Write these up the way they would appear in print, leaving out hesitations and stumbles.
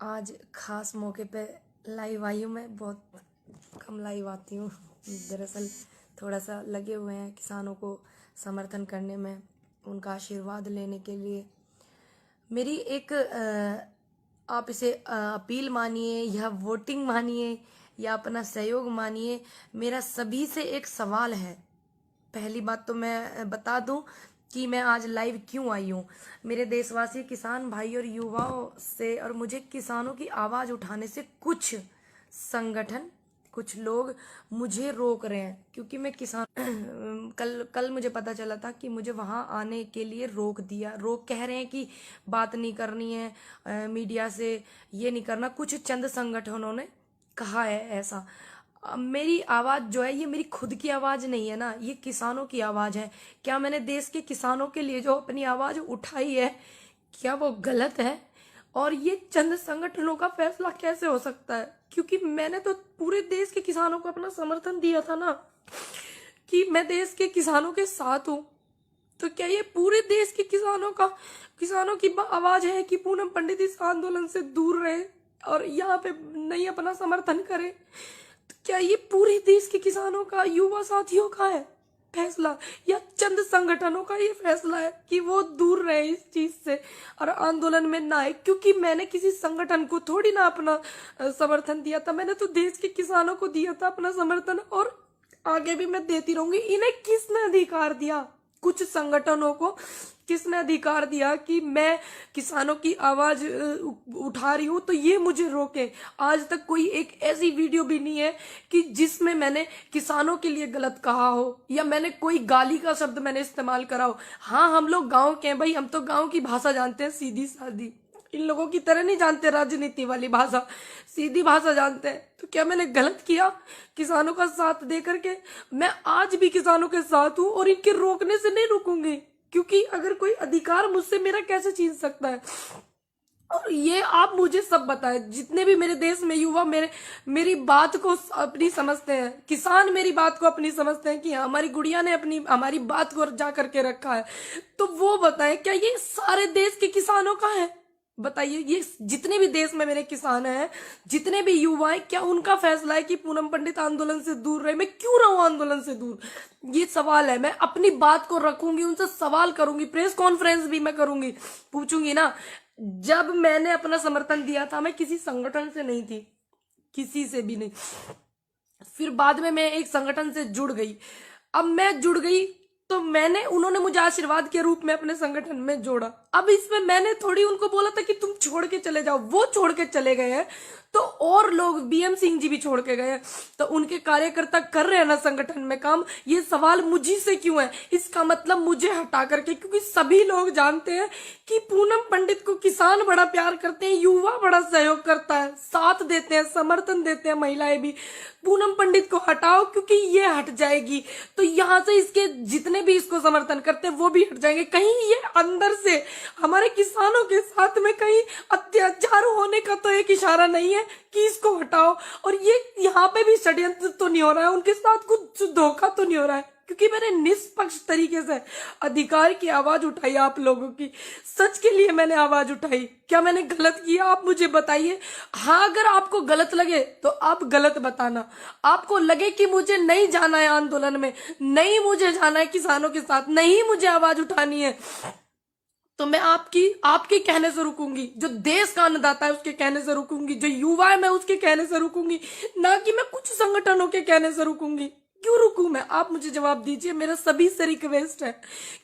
आज खास मौके पे लाइव आई हूँ। मैं बहुत कम लाइव आती हूँ। दरअसल थोड़ा सा लगे हुए हैं किसानों को समर्थन करने में, उनका आशीर्वाद लेने के लिए। मेरी एक आप इसे अपील मानिए या वोटिंग मानिए या अपना सहयोग मानिए, मेरा सभी से एक सवाल है। पहली बात तो मैं बता दूं कि मैं आज लाइव क्यों आई हूँ। मेरे देशवासी किसान भाई और युवाओं से और मुझे किसानों की आवाज उठाने से कुछ संगठन, कुछ लोग मुझे रोक रहे हैं, क्योंकि मैं किसान कल मुझे पता चला था कि मुझे वहां आने के लिए रोक कह रहे हैं कि बात नहीं करनी है मीडिया से, ये नहीं करना। कुछ चंद संगठनों ने कहा है ऐसा। मेरी आवाज जो है ये मेरी खुद की आवाज नहीं है ना, ये किसानों की आवाज है। क्या मैंने देश के किसानों के लिए जो अपनी आवाज उठाई है, क्या वो गलत है? और ये चंद संगठनों का फैसला कैसे हो सकता है? क्योंकि मैंने तो पूरे देश के किसानों को अपना समर्थन दिया था ना, कि मैं देश के किसानों के साथ हूं। तो क्या ये पूरे देश के किसानों की आवाज है कि पूनम पंडित इस आंदोलन से दूर रहे और यहाँ पे नहीं अपना समर्थन करे? तो क्या ये पूरे देश के किसानों का, युवा साथियों का है फैसला, या चंद संगठनों का ये फैसला है कि वो दूर रहे इस चीज से और आंदोलन में ना आए? क्योंकि मैंने किसी संगठन को थोड़ी ना अपना समर्थन दिया था, मैंने तो देश के किसानों को दिया था अपना समर्थन, और आगे भी मैं देती रहूंगी। इन्हें किसने अधिकार दिया, कुछ संगठनों को किसने अधिकार दिया कि मैं किसानों की आवाज उठा रही हूं तो ये मुझे रोके? आज तक कोई एक ऐसी वीडियो भी नहीं है कि जिसमें मैंने किसानों के लिए गलत कहा हो या मैंने कोई गाली का शब्द मैंने इस्तेमाल करा हो। हाँ, हम लोग गांव के हैं भाई, हम तो गांव की भाषा जानते हैं, सीधी सादी। इन लोगों की तरह नहीं जानते राजनीति वाली भाषा, सीधी भाषा जानते हैं। तो क्या मैंने गलत किया किसानों का साथ दे करके? मैं आज भी किसानों के साथ हूं और इनके रोकने से नहीं रुकूंगी, क्योंकि अगर कोई अधिकार मुझसे मेरा कैसे छीन सकता है? और ये आप मुझे सब बताएं, जितने भी मेरे देश में युवा मेरी बात को अपनी समझते हैं, किसान मेरी बात को अपनी समझते हैं कि हमारी गुड़िया ने हमारी बात को जा करके रखा है, तो वो बताएं क्या ये सारे देश के किसानों का है? बताइए, ये जितने भी देश में मेरे किसान हैं, जितने भी युवा हैं, क्या उनका फैसला है कि पूनम पंडित आंदोलन से दूर रहे? मैं क्यों रहूं आंदोलन से दूर? ये सवाल है। मैं अपनी बात को रखूंगी, उनसे सवाल करूंगी, प्रेस कॉन्फ्रेंस भी मैं करूंगी, पूछूंगी ना। जब मैंने अपना समर्थन दिया था, मैं किसी संगठन से नहीं थी, किसी से भी नहीं। फिर बाद में मैं एक संगठन से जुड़ गई। अब मैं जुड़ गई तो उन्होंने मुझे आशीर्वाद के रूप में अपने संगठन में जोड़ा। अब इसमें मैंने थोड़ी उनको बोला था कि तुम छोड़ के चले जाओ, वो छोड़ के चले गए हैं, तो और लोग, बीएम सिंह जी भी छोड़ के गए हैं, तो उनके कार्यकर्ता कर रहे हैं ना संगठन में काम। ये सवाल मुझी से क्यों है? इसका मतलब मुझे हटा करके, क्योंकि सभी लोग जानते हैं कि पूनम पंडित को किसान बड़ा प्यार करते हैं, युवा बड़ा सहयोग करता है, साथ देते हैं, समर्थन देते हैं, महिलाएं भी। पूनम पंडित को हटाओ, क्योंकि ये हट जाएगी तो यहाँ से इसके जितने भी इसको समर्थन करते हैं वो भी हट जाएंगे। कहीं ये अंदर से हमारे किसानों के साथ में कहीं अत्याचार होने का तो एक इशारा नहीं है कि इसको हटाओ? और ये यहाँ पे भी षड्यंत्र तो नहीं हो रहा है, उनके साथ कुछ धोखा तो नहीं हो रहा है? क्योंकि मैंने निष्पक्ष तरीके से अधिकार की आवाज उठाई, आप लोगों की सच के लिए मैंने आवाज उठाई। क्या मैंने गलत किया? आप मुझे बताइए। हाँ, अगर आपको गलत लगे तो आप गलत बताना। आपको लगे कि मुझे नहीं जाना है आंदोलन में, नहीं मुझे जाना है किसानों के साथ, नहीं मुझे आवाज उठानी है, तो मैं आपके कहने से रुकूंगी। जो देश का अन्नदाता है उसके कहने से रुकूंगी, जो युवा है मैं उसके कहने से रुकूंगी, ना कि मैं कुछ संगठनों के कहने से रुकूंगी। क्यों रुकूं मैं? आप मुझे जवाब दीजिए। मेरा सभी से रिक्वेस्ट है,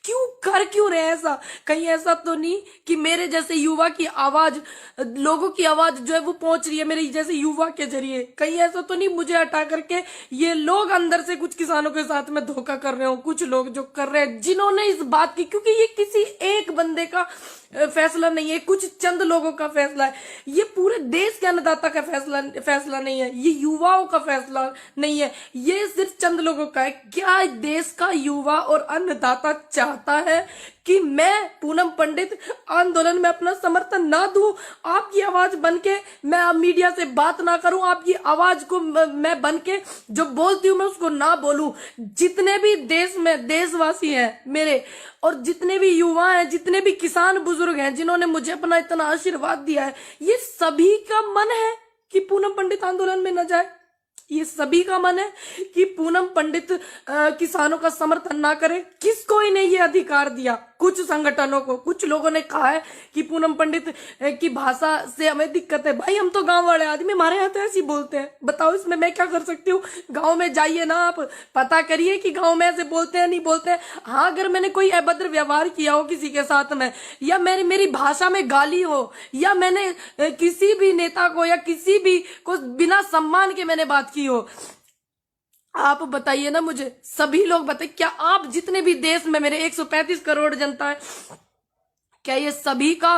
क्यों रहे ऐसा? कहीं ऐसा तो नहीं कि मेरे जैसे युवा की आवाज, लोगों की आवाज जो है वो पहुंच रही है मेरे जैसे युवा के जरिए? कहीं ऐसा तो नहीं मुझे हटा करके ये लोग अंदर से कुछ किसानों के साथ में धोखा कर रहे हो? कुछ लोग जो कर रहे हैं, जिन्होंने इस बात की, क्योंकि ये किसी एक बंदे का फैसला नहीं है, कुछ चंद लोगों का फैसला है, ये पूरे देश के अन्नदाता का फैसला नहीं है, ये युवाओं का फैसला नहीं है, ये सिर्फ चंद लोगों का है। क्या देश का युवा और अन्नदाता चाहता है कि मैं पूनम पंडित आंदोलन में अपना समर्थन ना दूं, आपकी आवाज बनके मैं अब मीडिया से बात ना करूं, आपकी आवाज को मैं बनके जो बोलती हूं मैं उसको ना बोलूं? जितने भी देश में देशवासी हैं मेरे, और जितने भी युवा हैं, जितने भी किसान बुजुर्ग हैं जिन्होंने मुझे अपना इतना आशीर्वाद दिया है, ये सभी का मन है कि पूनम पंडित आंदोलन में न जाए। ये सभी का मन है कि पूनम पंडित किसानों का समर्थन ना करे। किसको इन्हें ये अधिकार दिया? कुछ संगठनों को। कुछ लोगों ने कहा है कि पूनम पंडित की भाषा से हमें दिक्कत है। भाई हम तो गांव वाले आदमी, हमारे यहाँ तो ऐसे ही बोलते हैं। बताओ इसमें मैं क्या कर सकती हूँ? गाँव में जाइए ना, आप पता करिए कि गाँव में ऐसे बोलते हैं नहीं बोलते हैं। हाँ, अगर मैंने कोई अभद्र व्यवहार किया हो किसी के साथ में, या मेरी भाषा में गाली हो, या मैंने किसी भी नेता को या किसी भी को बिना सम्मान के मैंने बात की हो, आप बताइए ना मुझे। सभी लोग बताइए, क्या आप जितने भी देश में मेरे 135 करोड़ जनता है, क्या ये सभी का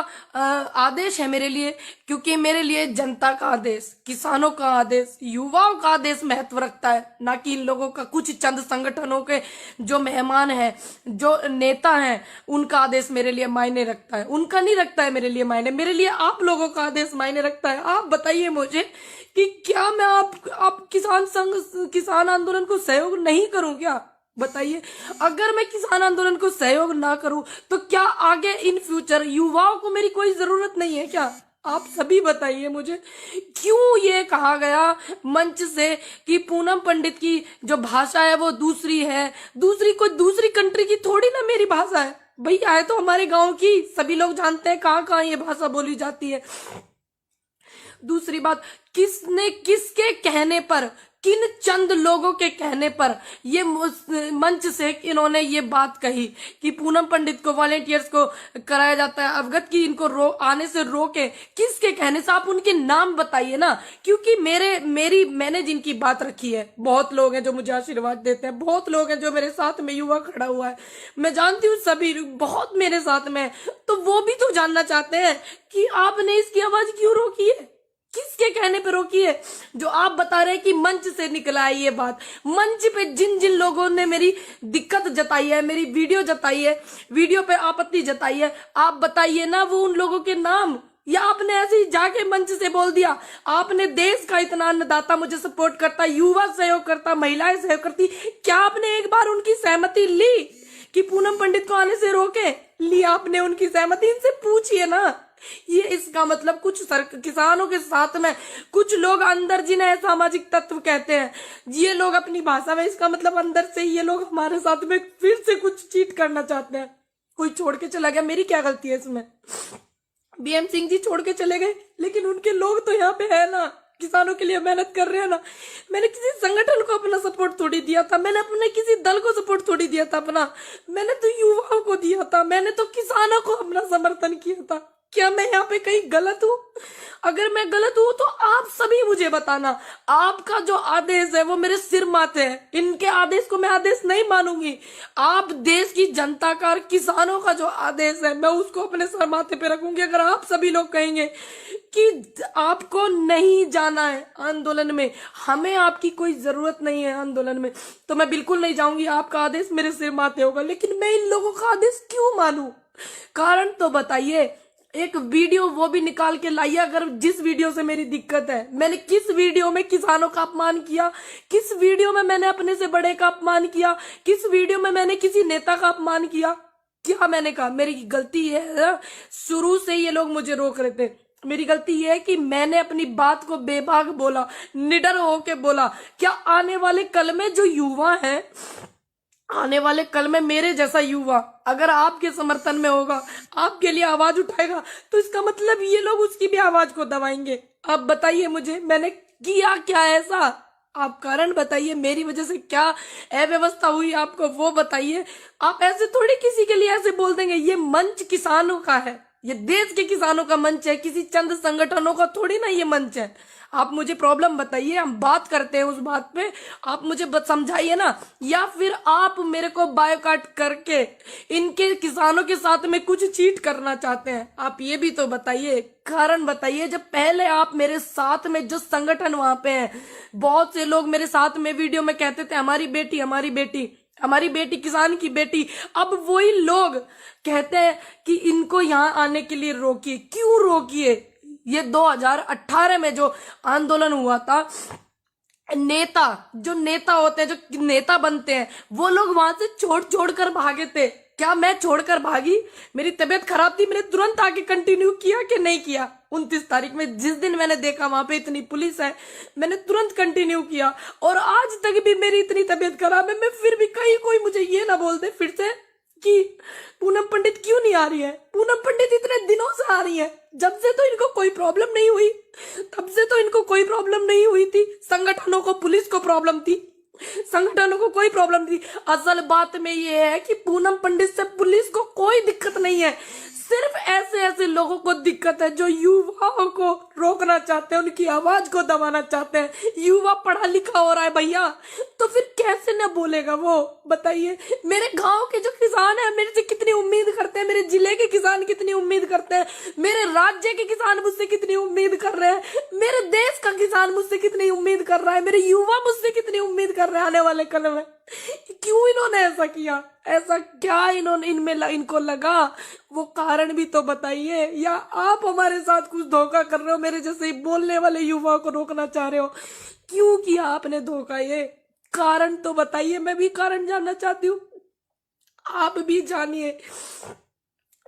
आदेश है मेरे लिए? क्योंकि मेरे लिए जनता का आदेश, किसानों का आदेश, युवाओं का आदेश महत्व रखता है, ना कि इन लोगों का, कुछ चंद संगठनों के जो मेहमान हैं, जो नेता हैं, उनका आदेश मेरे लिए मायने रखता है। उनका नहीं रखता है मेरे लिए मायने, मेरे लिए आप लोगों का आदेश मायने रखता है। आप बताइए मुझे कि क्या मैं आप किसान आंदोलन को सहयोग नहीं करूं क्या? बताइए, अगर मैं किसान आंदोलन को सहयोग ना करूं तो क्या आगे इन फ्यूचर युवाओं को मेरी कोई जरूरत नहीं है क्या? आप सभी बताइए मुझे, क्यों ये कहा गया मंच से कि पूनम पंडित की जो भाषा है वो दूसरी है, कोई दूसरी कंट्री की थोड़ी ना मेरी भाषा है। भैया है तो हमारे गांव की, सभी लोग जानते हैं कहाँ कहाँ ये भाषा बोली जाती है। दूसरी बात, किसने, किसके कहने पर, किन चंद लोगों के कहने पर ये मंच से इन्होंने ये बात कही कि पूनम पंडित को, वॉलेंटियर्स को कराया जाता है अवगत कि इनको आने से रोके? किसके कहने से? आप उनके नाम बताइए ना, क्योंकि मैंने जिनकी बात रखी है, बहुत लोग हैं जो मुझे आशीर्वाद देते हैं, बहुत लोग हैं जो मेरे साथ में युवा खड़ा हुआ है, मैं जानती हूँ सभी बहुत मेरे साथ में, तो वो भी तो जानना चाहते हैं कि आपने इसकी आवाज क्यों रोकी है, किसके कहने पे रोकी है? जो आप बता रहे हैं कि मंच से निकला है ये बात, मंच पे जिन जिन लोगों ने मेरी दिक्कत जताई है, मेरी वीडियो जताई है, वीडियो पे आपत्ति जताई है, आप बताइए ना वो उन लोगों के नाम। या आपने ऐसे ही जाके मंच से बोल दिया? आपने देश का इतना अन्नदाता मुझे सपोर्ट करता, युवा सहयोग करता, महिलाएं सहयोग करती, क्या आपने एक बार उनकी सहमति ली कि पूनम पंडित को आने से रोके? ली आपने उनकी सहमति? इनसे पूछिए ना। ये इसका मतलब कुछ किसानों के साथ में कुछ लोग अंदर, जिन्हें सामाजिक तत्व कहते हैं, ये लोग अपनी भाषा में, इसका मतलब अंदर से ये लोग हमारे साथ में फिर से कुछ चीट करना चाहते हैं। कोई छोड़ के चला गया, मेरी क्या गलती है इसमें? बीएम सिंह जी छोड़ के चले गए, लेकिन उनके लोग तो यहाँ पे है ना, किसानों के लिए मेहनत कर रहे हैं ना। मैंने किसी संगठन को अपना सपोर्ट थोड़ी दिया था, मैंने अपने किसी दल को सपोर्ट थोड़ी दिया था अपना, मैंने तो युवाओं को दिया था, मैंने तो किसानों को अपना समर्थन किया था। क्या मैं यहाँ पे कहीं गलत हूँ? अगर मैं गलत हूँ तो आप सभी मुझे बताना। आपका जो आदेश है वो मेरे सिर माथे है, इनके आदेश को मैं आदेश नहीं मानूंगी। आप देश की जनता का और किसानों का जो आदेश है मैं उसको अपने सर माथे पे रखूंगी। अगर आप सभी लोग कहेंगे कि आपको नहीं जाना है आंदोलन में, हमें आपकी कोई जरूरत नहीं है आंदोलन में, तो मैं बिल्कुल नहीं जाऊंगी। आपका आदेश मेरे सिर माथे होगा, लेकिन मैं इन लोगों का आदेश क्यों मानूं? कारण तो बताइए। एक वीडियो वो भी निकाल के लाइए, अगर जिस वीडियो से मेरी दिक्कत है। मैंने किस वीडियो में किसानों का अपमान किया? किस वीडियो में मैंने अपने से बड़े का अपमान किया? किस वीडियो में मैंने किसी नेता का अपमान किया? क्या मैंने कहा? मेरी गलती है, शुरू से ये लोग मुझे रोक रहे थे। मेरी गलती ये है कि मैंने अपनी बात को बेबाक बोला, निडर होके बोला। क्या आने वाले कल में जो युवा है, आने वाले कल में मेरे जैसा युवा अगर आपके समर्थन में होगा, आपके लिए आवाज उठाएगा, तो इसका मतलब ये लोग उसकी भी आवाज को दबाएंगे। अब बताइए मुझे, मैंने किया क्या ऐसा? आप कारण बताइए, मेरी वजह से क्या अव्यवस्था हुई आपको वो बताइए। आप ऐसे थोड़ी किसी के लिए ऐसे बोल देंगे। ये मंच किसानों का है, ये देश के किसानों का मंच है, किसी चंद संगठनों का थोड़ी ना ये मंच है। आप मुझे प्रॉब्लम बताइए, हम बात करते हैं उस बात पे, आप मुझे समझाइए ना। या फिर आप मेरे को बायोकाट करके इनके किसानों के साथ में कुछ चीट करना चाहते हैं? आप ये भी तो बताइए, कारण बताइए। जब पहले आप मेरे साथ में जो संगठन वहां पे हैं, बहुत से लोग मेरे साथ में वीडियो में कहते थे हमारी बेटी, हमारी बेटी, हमारी बेटी, किसान की बेटी। अब वही लोग कहते हैं कि इनको यहाँ आने के लिए रोकिए। क्यों रोकिए? ये 2018 में जो आंदोलन हुआ था, नेता, जो नेता होते हैं, जो नेता बनते हैं, वो लोग वहां से छोड़ कर भागे थे। क्या मैं छोड़कर भागी? मेरी तबीयत खराब थी, मैंने तुरंत आके कंटिन्यू किया कि नहीं किया? 29 तारीख में जिस दिन मैंने देखा वहां पे इतनी पुलिस है, मैंने तुरंत कंटिन्यू किया। और आज तक भी मेरी इतनी तबीयत खराब है, मैं फिर भी कहीं कोई मुझे ये ना बोल दे फिर से कि पूनम पंडित क्यों नहीं आ रही है। पूनम पंडित इतने दिनों से आ रही है, जब से तो इनको कोई प्रॉब्लम नहीं हुई, तब से तो इनको कोई प्रॉब्लम नहीं हुई थी। संगठनों को, पुलिस को प्रॉब्लम थी, संगठनों को कोई प्रॉब्लम नहीं थी। असल बात में ये है कि पूनम पंडित से पुलिस को कोई दिक्कत नहीं है, सिर्फ ऐसे ऐसे लोगों को दिक्कत है जो युवाओं को रोकना चाहते हैं, उनकी आवाज को दबाना चाहते हैं। युवा पढ़ा लिखा हो रहा है भैया, तो फिर कैसे न बोलेगा वो? बताइए। मेरे गांव के जो किसान हैं मेरे से कितनी उम्मीद करते हैं, मेरे जिले के किसान कितनी उम्मीद करते हैं, मेरे राज्य के किसान मुझसे कितनी उम्मीद कर रहे हैं, मेरे देश का किसान मुझसे कितनी उम्मीद कर रहा है, मेरे युवा मुझसे कितनी उम्मीद कर रहे हैं आने वाले कल में। क्यों इन्होंने ऐसा किया? ऐसा क्या इन्होंने इनको लगा? वो कारण भी तो बताइए। या आप हमारे साथ कुछ धोखा कर रहे हो, मेरे जैसे बोलने वाले युवाओं को रोकना चाह रहे हो? क्यों किया आपने धोखा? ये कारण तो बताइए, मैं भी कारण जानना चाहती हूँ, आप भी जानिए।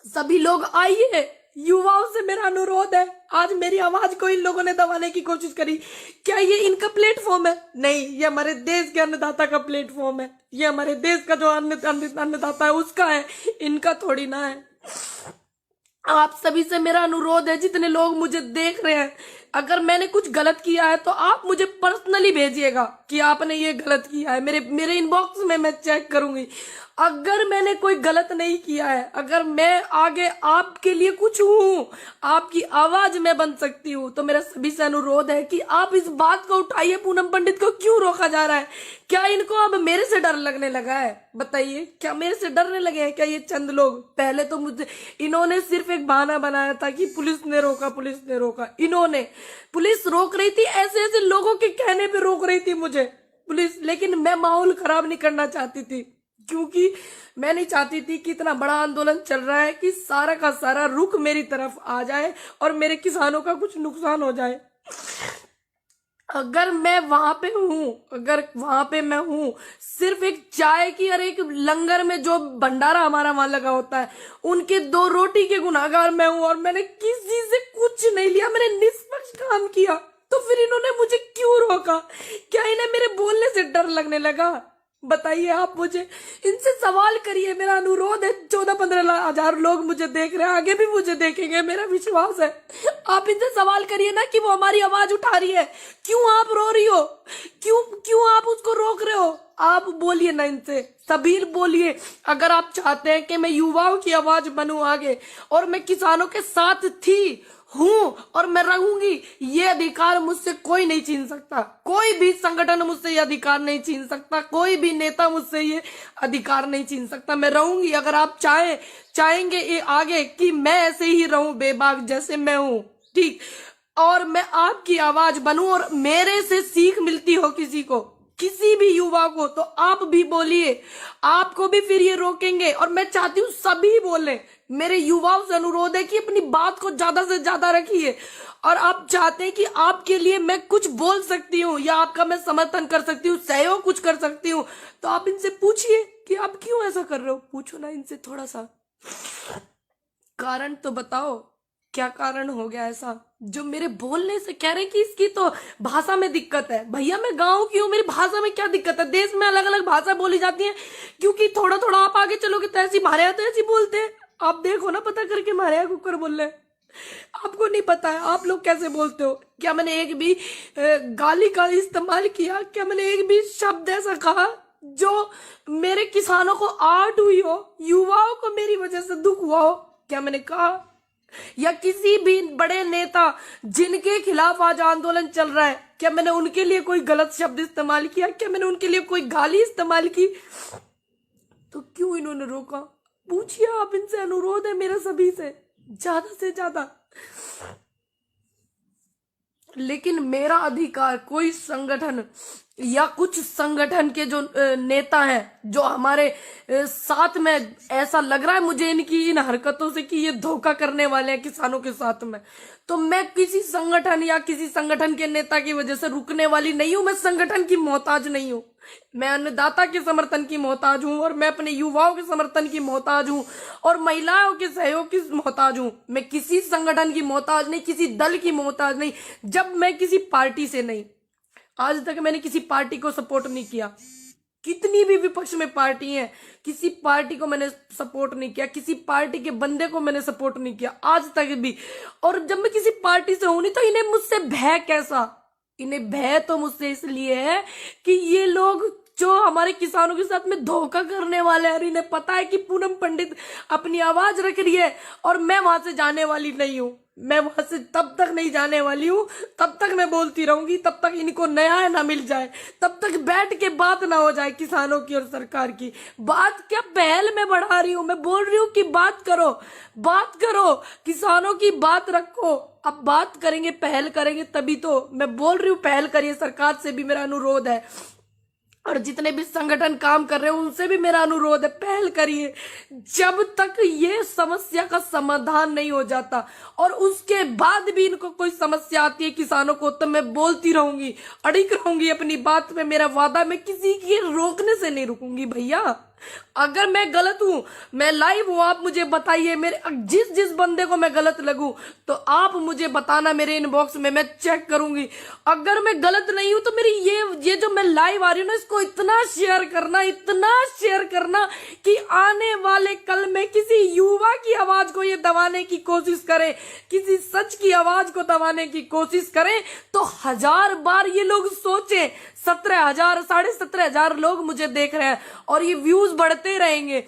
सभी लोग आइए, युवाओं से मेरा अनुरोध है। आज मेरी आवाज को इन लोगों ने दबाने की कोशिश करी, क्या ये इनका प्लेटफॉर्म है? नहीं, ये हमारे देश के अन्नदाता का प्लेटफॉर्म है, ये हमारे देश का जो अन्नदाता है उसका है, इनका थोड़ी ना है। आप सभी से मेरा अनुरोध है, जितने लोग मुझे देख रहे हैं, अगर मैंने कुछ गलत किया है तो आप मुझे पर्सनली भेजिएगा कि आपने ये गलत किया है। मेरे इनबॉक्स में मैं चेक करूंगी। अगर मैंने कोई गलत नहीं किया है, अगर मैं आगे आपके लिए कुछ हूं, आपकी आवाज में बन सकती हूं, तो मेरा सभी से अनुरोध है कि आप इस बात को उठाइए। पूनम पंडित को क्यों रोका जा रहा है? क्या इनको अब मेरे से डर लगने लगा है? बताइए, क्या मेरे से डरने लगे हैं क्या ये चंद लोग? पहले तो मुझे इन्होंने सिर्फ एक बहाना बनाया था कि पुलिस ने रोका, पुलिस ने रोका। इन्होंने, पुलिस रोक रही थी, ऐसे ऐसे लोगों के कहने पे रोक रही थी मुझे पुलिस, लेकिन मैं माहौल खराब नहीं करना चाहती थी, क्योंकि मैं नहीं चाहती थी कि इतना बड़ा आंदोलन चल रहा है कि सारा का सारा रुख मेरी तरफ आ जाए और मेरे किसानों का कुछ नुकसान हो जाए। अगर मैं वहां पे हूं, अगर वहां पे मैं हूं सिर्फ एक चाय की और एक लंगर में जो भंडारा हमारा वहां लगा होता है, उनके 2 रोटी के गुनाहगार मैं हूं, और मैंने किसी से कुछ नहीं लिया, मैंने निष्पक्ष काम किया, तो फिर इन्होंने मुझे क्यों रोका? क्या इन्हें मेरे बोलने से डर लगने लगा? बताइए आप मुझे, इनसे सवाल करिए। मेरा अनुरोध है, 14-15 हजार लोग मुझे देख रहे हैं, आगे भी मुझे देखेंगे, मेरा विश्वास है। आप इनसे सवाल करिए ना कि वो हमारी आवाज उठा रही है, क्यों आप रो रही हो, क्यों आप उसको रोक रहे हो? आप बोलिए ना इनसे, सबीर बोलिए। अगर आप चाहते हैं कि मैं युवाओं की आवाज बनूं आगे, और मैं किसानों के साथ थी, हूं और मैं रहूंगी, ये अधिकार मुझसे कोई नहीं छीन सकता, कोई भी संगठन मुझसे ये अधिकार नहीं छीन सकता, कोई भी नेता मुझसे ये अधिकार नहीं छीन सकता। मैं रहूंगी। अगर आप चाहेंगे ये आगे कि मैं ऐसे ही रहूं बेबाक जैसे मैं हूं, ठीक, और मैं आपकी आवाज बनूं और मेरे से सीख मिलती हो किसी को, किसी भी युवा को, तो आप भी बोलिए, आपको भी फिर ये रोकेंगे। और मैं चाहती हूँ सभी बोले। मेरे युवाओं से अनुरोध है कि अपनी बात को ज्यादा से ज्यादा रखिए, और आप चाहते हैं कि आपके लिए मैं कुछ बोल सकती हूँ या आपका मैं समर्थन कर सकती हूँ, सहयोग कुछ कर सकती हूँ, तो आप इनसे पूछिए कि आप क्यों ऐसा कर रहे हो। पूछो ना इनसे, थोड़ा सा कारण तो बताओ, क्या कारण हो गया ऐसा जो मेरे बोलने से कह रहे हैं कि इसकी तो भाषा में दिक्कत है? भैया मैं गांव की हूँ, मेरी भाषा में क्या दिक्कत है? देश में अलग अलग भाषा बोली जाती है, क्योंकि थोड़ा थोड़ा आप आगे चलोगे तो ऐसी, हमारे यहाँ तो ऐसी बोलते हैं। आप देखो ना, पता करके, हमारे यहाँ कुकर बोल रहे हैं, आपको नहीं पता है आप लोग कैसे बोलते हो? क्या मैंने एक भी गाली का इस्तेमाल किया? क्या मैंने एक भी शब्द ऐसा कहा जो मेरे किसानों को आहट हुई हो, युवाओं को मेरी वजह से दुख हुआ हो? क्या मैंने कहा? या किसी भी बड़े नेता जिनके खिलाफ आज आंदोलन चल रहा है, क्या मैंने उनके लिए कोई गलत शब्द इस्तेमाल किया? क्या मैंने उनके लिए कोई गाली इस्तेमाल की? तो क्यों इन्होंने रोका? पूछिए आप इनसे, अनुरोध है मेरा सभी से ज्यादा। लेकिन मेरा अधिकार कोई संगठन या कुछ संगठन के जो नेता हैं, जो हमारे साथ में, ऐसा लग रहा है मुझे इनकी इन हरकतों से कि ये धोखा करने वाले हैं किसानों के साथ में, तो मैं किसी संगठन या किसी संगठन के नेता की वजह से रुकने वाली नहीं हूं। मैं संगठन की मोहताज नहीं हूं। मैं अन्नदाता के समर्थन की मोहताज हूं, और मैं अपने युवाओं के समर्थन की मोहताज हूं, और महिलाओं के सहयोग की मोहताज हूं। मैं किसी संगठन की मोहताज नहीं, किसी दल की मोहताज नहीं। जब मैं किसी पार्टी से नहीं, आज तक मैंने किसी पार्टी को सपोर्ट नहीं किया। कितनी भी विपक्ष में पार्टी है, किसी पार्टी को मैंने सपोर्ट नहीं किया, किसी पार्टी के बंदे को मैंने सपोर्ट नहीं किया आज तक भी। और जब मैं किसी पार्टी से हूं नहीं, तो इन्हें मुझसे भय कैसा? इन्हें भय तो मुझसे इसलिए है कि ये लोग जो हमारे किसानों के साथ में धोखा करने वाले हैं, इन्हें पता है कि पूनम पंडित अपनी आवाज रख रही है और मैं वहां से जाने वाली नहीं हूं। मैं वहां से तब तक नहीं जाने वाली हूं, तब तक मैं बोलती रहूंगी, तब तक इनको न्याय ना मिल जाए, तब तक बैठ के बात ना हो जाए किसानों की और सरकार की। बात क्या पहल में बढ़ा रही हूं, मैं बोल रही हूं कि बात करो, बात करो, किसानों की बात रखो। अब बात करेंगे, पहल करेंगे, तभी तो मैं बोल रही हूं पहल करिए। सरकार से भी मेरा अनुरोध है, और जितने भी संगठन काम कर रहे हैं उनसे भी मेरा अनुरोध है, पहल करिए। जब तक ये समस्या का समाधान नहीं हो जाता और उसके बाद भी इनको कोई समस्या आती है किसानों को, तो मैं बोलती रहूंगी, अड़िग रहूंगी अपनी बात में। मेरा वादा, मैं किसी के रोकने से नहीं रुकूंगी भैया। अगर मैं गलत हूं, मैं लाइव हूं, आप मुझे बताइए। मेरे जिस बंदे को मैं गलत लगूं तो आप मुझे बताना मेरे इनबॉक्स में, मैं चेक करूंगी। अगर मैं गलत नहीं हूं तो मेरी ये जो मैं लाइव आ रही हूं ना, इसको इतना शेयर करना, इतना शेयर करना कि आने वाले कल में किसी युवा की आवाज को ये दबाने की कोशिश करें, किसी सच की आवाज को दबाने की कोशिश करें, तो 1000 बार ये लोग सोचें। 17,000 17,500 लोग मुझे देख रहे हैं और ये व्यूज बढ़ते रहेंगे।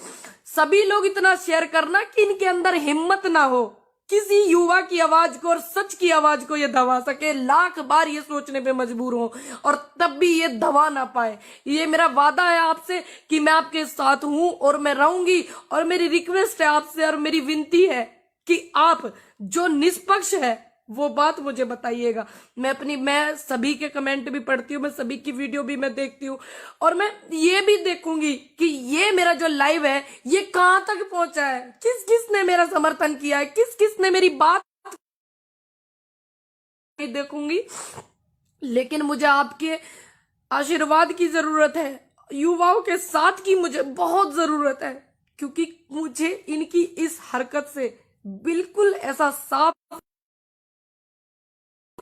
सभी लोग इतना शेयर करना कि इनके अंदर हिम्मत ना हो किसी युवा की आवाज को और सच की आवाज को ये दबा सके। लाख बार ये सोचने पे मजबूर हो और तब भी ये दबा ना पाए। ये मेरा वादा है आपसे कि मैं आपके साथ हूं और मैं रहूंगी। और मेरी रिक्वेस्ट है आपसे और मेरी विनती है कि आप जो निष्पक्ष है वो बात मुझे बताइएगा। मैं सभी के कमेंट भी पढ़ती हूँ, मैं सभी की वीडियो भी मैं देखती हूँ, और मैं ये भी देखूंगी कि ये मेरा जो लाइव है ये कहां तक पहुंचा है, किस किस ने मेरा समर्थन किया है, किस किस ने मेरी बात देखूंगी। लेकिन मुझे आपके आशीर्वाद की जरूरत है, युवाओं के साथ की मुझे बहुत जरूरत है, क्योंकि मुझे इनकी इस हरकत से बिल्कुल ऐसा साफ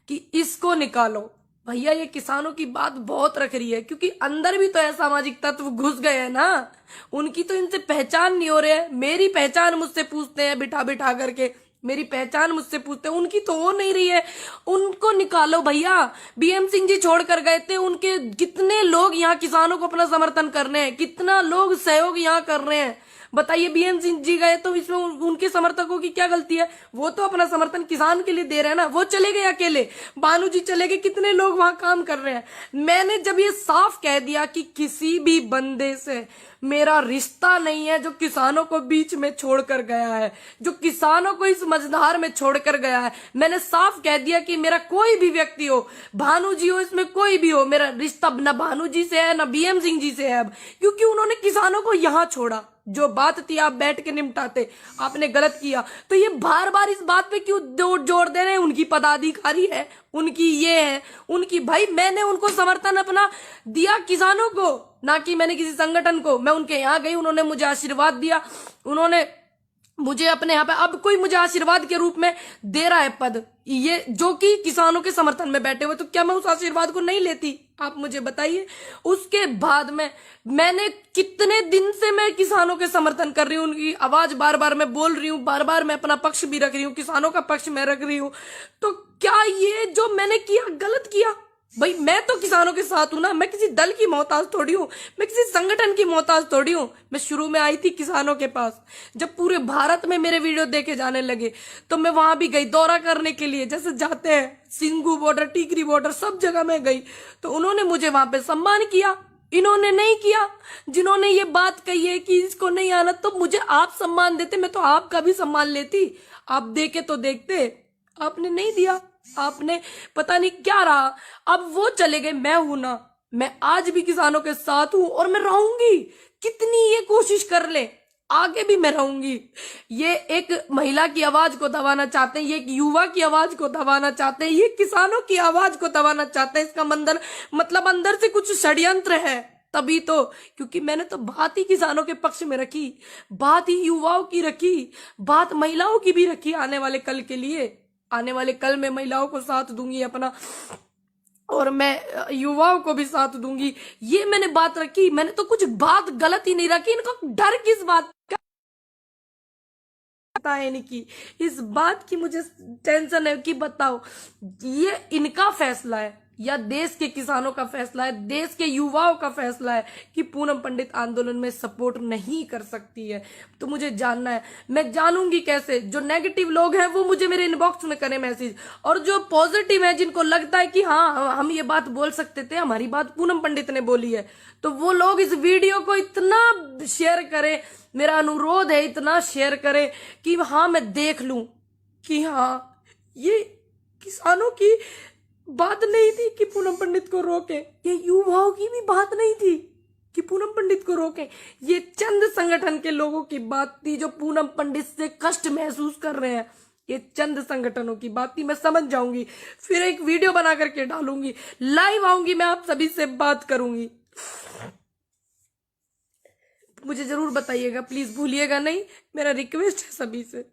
कि इसको निकालो भैया। ये किसानों की बात बहुत रख रही है, क्योंकि अंदर भी तो असामाजिक तत्व घुस गए हैं ना, उनकी तो इनसे पहचान नहीं हो रही है। मेरी पहचान मुझसे पूछते हैं बिठा बिठा करके, मेरी पहचान मुझसे पूछते हैं, उनकी तो हो नहीं रही है। उनको निकालो भैया। बीएम सिंह जी छोड़ कर गए थे, उनके कितने लोग यहाँ किसानों को अपना समर्थन कर रहे हैं, कितना लोग सहयोग यहाँ कर रहे हैं। बताइए, बीएम सिंह जी गए तो इसमें उनके समर्थकों की क्या गलती है? वो तो अपना समर्थन किसान के लिए दे रहे हैं ना। वो चले गए अकेले, भानु जी चले गए, कितने लोग वहां काम कर रहे हैं। मैंने जब ये साफ कह दिया कि किसी भी बंदे से मेरा रिश्ता नहीं है जो किसानों को बीच में छोड़कर गया है, जो किसानों को इस मझधार में छोड़कर गया है, मैंने साफ कह दिया कि मेरा कोई भी व्यक्ति हो, भानु जी हो, इसमें कोई भी हो, मेरा रिश्ता न भानु जी से है न बीएम सिंह जी से है अब, क्योंकि उन्होंने किसानों को यहां छोड़ा। जो बात थी आप बैठ के निपटाते, आपने गलत किया। तो ये बार बार इस बात पे क्यों जोर दे रहे हैं? उनकी पदाधिकारी है, उनकी ये है, उनकी, भाई मैंने उनको समर्थन अपना दिया किसानों को, ना कि मैंने किसी संगठन को। मैं उनके यहाँ गई, उन्होंने मुझे आशीर्वाद दिया, उन्होंने मुझे अपने यहाँ पे, अब कोई मुझे आशीर्वाद के रूप में दे रहा है पद, ये जो कि किसानों के समर्थन में बैठे हुए, तो क्या मैं उस आशीर्वाद को नहीं लेती? आप मुझे बताइए। उसके बाद में मैंने कितने दिन से मैं किसानों के समर्थन कर रही हूँ, उनकी आवाज बार बार मैं बोल रही हूँ, बार बार मैं अपना पक्ष भी रख रही हूँ, किसानों का पक्ष मैं रख रही हूँ। तो क्या ये जो मैंने किया गलत किया? भाई मैं तो किसानों के साथ हूं ना, मैं किसी दल की मोहताज थोड़ी हूं, मैं किसी संगठन की मोहताज थोड़ी हूं। मैं शुरू में आई थी किसानों के पास, जब पूरे भारत में मेरे वीडियो देखे जाने लगे तो मैं वहां भी गई दौरा करने के लिए, जैसे जाते हैं सिंगू बॉर्डर, टीकरी बॉर्डर, सब जगह मैं गई। तो उन्होंने मुझे वहां पे सम्मान किया, इन्होंने नहीं किया। जिन्होंने ये बात कही है कि इसको नहीं आना, तो मुझे आप सम्मान देते, मैं तो आपका भी सम्मान लेती। आप देखे तो देखते, आपने नहीं दिया, आपने पता नहीं क्या रहा। अब वो चले गए, मैं हूं ना, मैं आज भी किसानों के साथ हूं और मैं रहूंगी। कितनी ये कोशिश कर ले, आगे भी मैं रहूंगी। ये एक महिला की आवाज को दबाना चाहते हैं, ये एक युवा की आवाज को दबाना चाहते हैं, ये किसानों की आवाज को दबाना चाहते हैं। इसका मतलब अंदर से कुछ षड्यंत्र है, तभी तो। क्योंकि मैंने तो बात ही किसानों के पक्ष में रखी, बात ही युवाओं की रखी, बात महिलाओं की भी रखी। आने वाले कल के लिए, आने वाले कल में महिलाओं को साथ दूंगी अपना, और मैं युवाओं को भी साथ दूंगी। ये मैंने बात रखी, मैंने तो कुछ बात गलत ही नहीं रखी। इनको डर किस बात का पता है नहीं कि इस बात की मुझे टेंशन है कि बताओ ये इनका फैसला है या देश के किसानों का फैसला है, देश के युवाओं का फैसला है कि पूनम पंडित आंदोलन में सपोर्ट नहीं कर सकती है। तो मुझे जानना है, मैं जानूंगी कैसे? जो नेगेटिव लोग हैं वो मुझे मेरे इनबॉक्स में करें मैसेज, और जो पॉजिटिव है, जिनको लगता है कि हाँ हम ये बात बोल सकते थे, हमारी बात पूनम पंडित ने बोली है, तो वो लोग इस वीडियो को इतना शेयर करें, मेरा अनुरोध है इतना शेयर करें कि हाँ मैं देख लूं कि हाँ ये किसानों की बात नहीं थी कि पूनम पंडित को रोके, ये युवाओं की भी बात नहीं थी कि पूनम पंडित को रोके, ये चंद संगठन के लोगों की बात थी जो पूनम पंडित से कष्ट महसूस कर रहे हैं। ये चंद संगठनों की बात थी। मैं समझ जाऊंगी, फिर एक वीडियो बना करके डालूंगी, लाइव आऊंगी, मैं आप सभी से बात करूंगी। मुझे जरूर बताइएगा, प्लीज भूलिएगा नहीं, मेरा रिक्वेस्ट है सभी से।